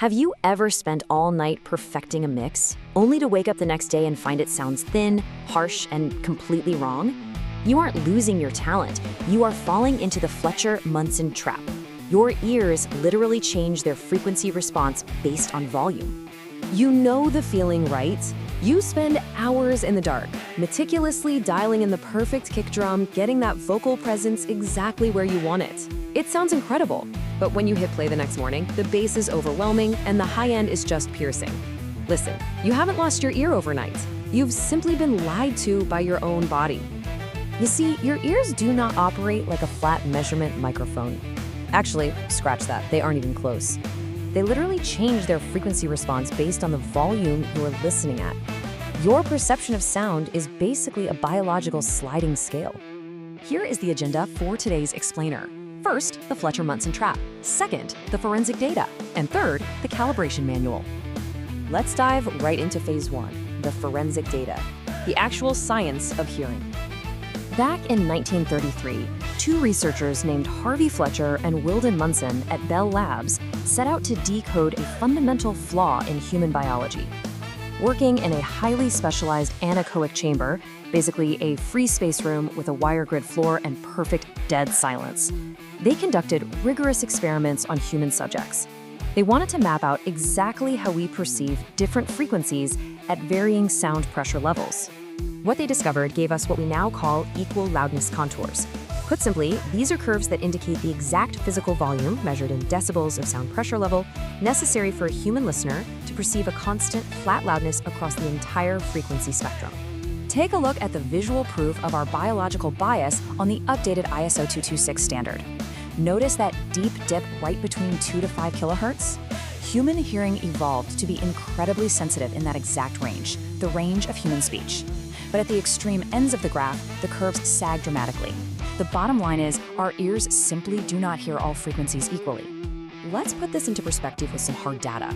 Have you ever spent all night perfecting a mix, only to wake up the next day and find it sounds thin, harsh, and completely wrong? You aren't losing your talent, you are falling into the Fletcher-Munson Trap. Your ears literally change their frequency response based on volume. You know the feeling, right? You spend hours in the dark, meticulously dialing in the perfect kick drum, getting that vocal presence exactly where you want it. It sounds incredible, but when you hit play the next morning, the bass is overwhelming and the high end is just piercing. Listen, you haven't lost your ear overnight. You've simply been lied to by your own body. You see, your ears do not operate like a flat measurement microphone. Actually, scratch that, they aren't even close. They literally change their frequency response based on the volume you're listening at. Your perception of sound is basically a biological sliding scale. Here is the agenda for today's explainer. First, the Fletcher-Munson Trap. Second, the forensic data. And third, the calibration manual. Let's dive right into phase one, the forensic data, the actual science of hearing. Back in 1933, two researchers named Harvey Fletcher and Wilden Munson at Bell Labs set out to decode a fundamental flaw in human biology. Working in a highly specialized anechoic chamber, basically a free space room with a wire grid floor and perfect dead silence, they conducted rigorous experiments on human subjects. They wanted to map out exactly how we perceive different frequencies at varying sound pressure levels. What they discovered gave us what we now call equal-loudness contours. Put simply, these are curves that indicate the exact physical volume, measured in decibels of sound pressure level, necessary for a human listener to perceive a constant, flat loudness across the entire frequency spectrum. Take a look at the visual proof of our biological bias on the updated ISO 226 standard. Notice that deep dip right between 2 to 5 kilohertz? Human hearing evolved to be incredibly sensitive in that exact range, the range of human speech. But at the extreme ends of the graph, the curves sag dramatically. The bottom line is, our ears simply do not hear all frequencies equally. Let's put this into perspective with some hard data.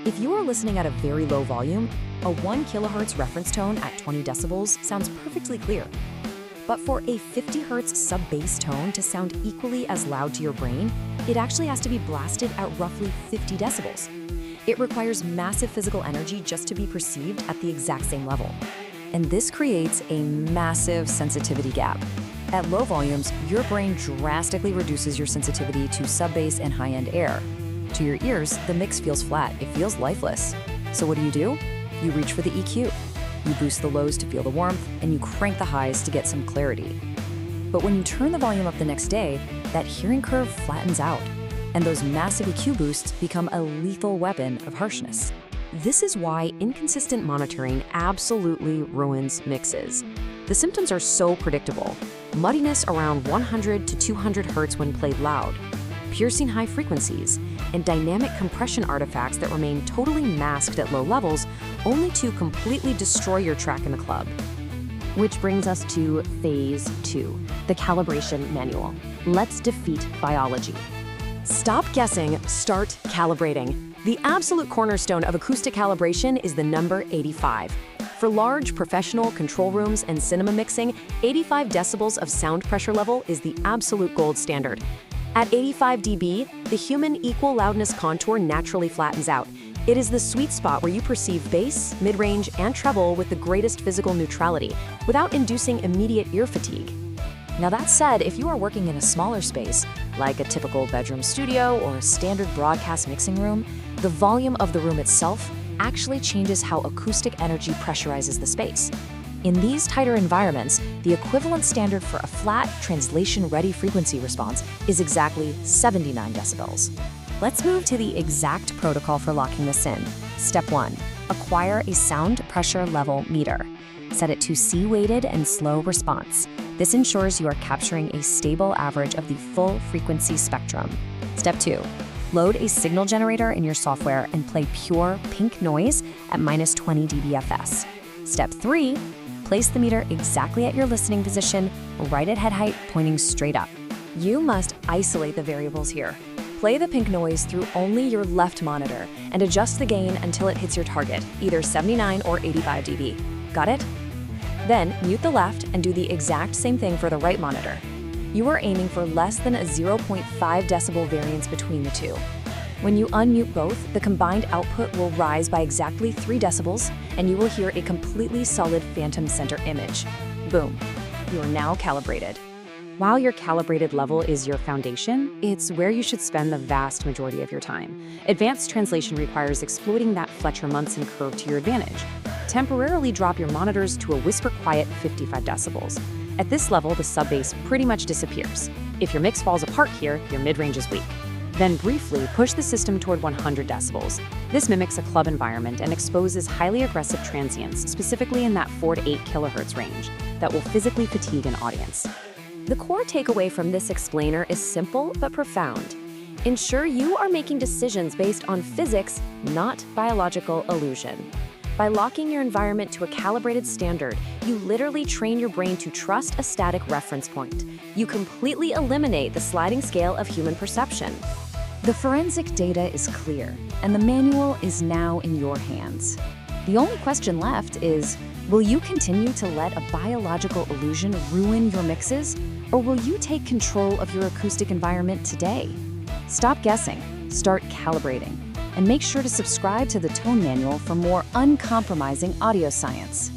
If you are listening at a very low volume, a 1 kilohertz reference tone at 20 decibels sounds perfectly clear. But for a 50 hertz sub-bass tone to sound equally as loud to your brain, it actually has to be blasted at roughly 50 decibels. It requires massive physical energy just to be perceived at the exact same level. And this creates a massive sensitivity gap. At low volumes, your brain drastically reduces your sensitivity to sub-bass and high-end air. To your ears, the mix feels flat, it feels lifeless. So what do? You reach for the EQ. You boost the lows to feel the warmth, and you crank the highs to get some clarity. But when you turn the volume up the next day, that hearing curve flattens out, and those massive EQ boosts become a lethal weapon of harshness. This is why inconsistent monitoring absolutely ruins mixes. The symptoms are so predictable. Muddiness around 100 to 200 hertz when played loud, piercing high frequencies, and dynamic compression artifacts that remain totally masked at low levels, only to completely destroy your track in the club. Which brings us to phase two, the calibration manual. Let's defeat biology. Stop guessing, start calibrating. The absolute cornerstone of acoustic calibration is the number 85. For large professional control rooms and cinema mixing, 85 decibels of sound pressure level is the absolute gold standard. At 85 dB, the human equal loudness contour naturally flattens out. It is the sweet spot where you perceive bass, mid-range, and treble with the greatest physical neutrality, without inducing immediate ear fatigue. Now that said, if you are working in a smaller space, like a typical bedroom studio or a standard broadcast mixing room, the volume of the room itself actually changes how acoustic energy pressurizes the space. In these tighter environments, the equivalent standard for a flat, translation-ready frequency response is exactly 79 decibels. Let's move to the exact protocol for locking this in. Step 1. Acquire a sound pressure level meter. Set it to C-weighted and slow response. This ensures you are capturing a stable average of the full frequency spectrum. Step 2. Load a signal generator in your software and play pure pink noise at -20 dBFS. Step 3. Place the meter exactly at your listening position, right at head height, pointing straight up. You must isolate the variables here. Play the pink noise through only your left monitor and adjust the gain until it hits your target, either 79 or 85 dB. Got it? Then mute the left and do the exact same thing for the right monitor. You are aiming for less than a 0.5 decibel variance between the two. When you unmute both, the combined output will rise by exactly 3 decibels, and you will hear a completely solid phantom center image. Boom, you are now calibrated. While your calibrated level is your foundation, it's where you should spend the vast majority of your time. Advanced translation requires exploiting that Fletcher-Munson curve to your advantage. Temporarily drop your monitors to a whisper-quiet 55 decibels. At this level, the sub-bass pretty much disappears. If your mix falls apart here, your mid-range is weak. Then briefly push the system toward 100 decibels. This mimics a club environment and exposes highly aggressive transients, specifically in that 4 to 8 kilohertz range, that will physically fatigue an audience. The core takeaway from this explainer is simple but profound. Ensure you are making decisions based on physics, not biological illusion. By locking your environment to a calibrated standard, you literally train your brain to trust a static reference point. You completely eliminate the sliding scale of human perception. The forensic data is clear, and the manual is now in your hands. The only question left is, will you continue to let a biological illusion ruin your mixes, or will you take control of your acoustic environment today? Stop guessing, start calibrating, and make sure to subscribe to the Tone Manual for more uncompromising audio science.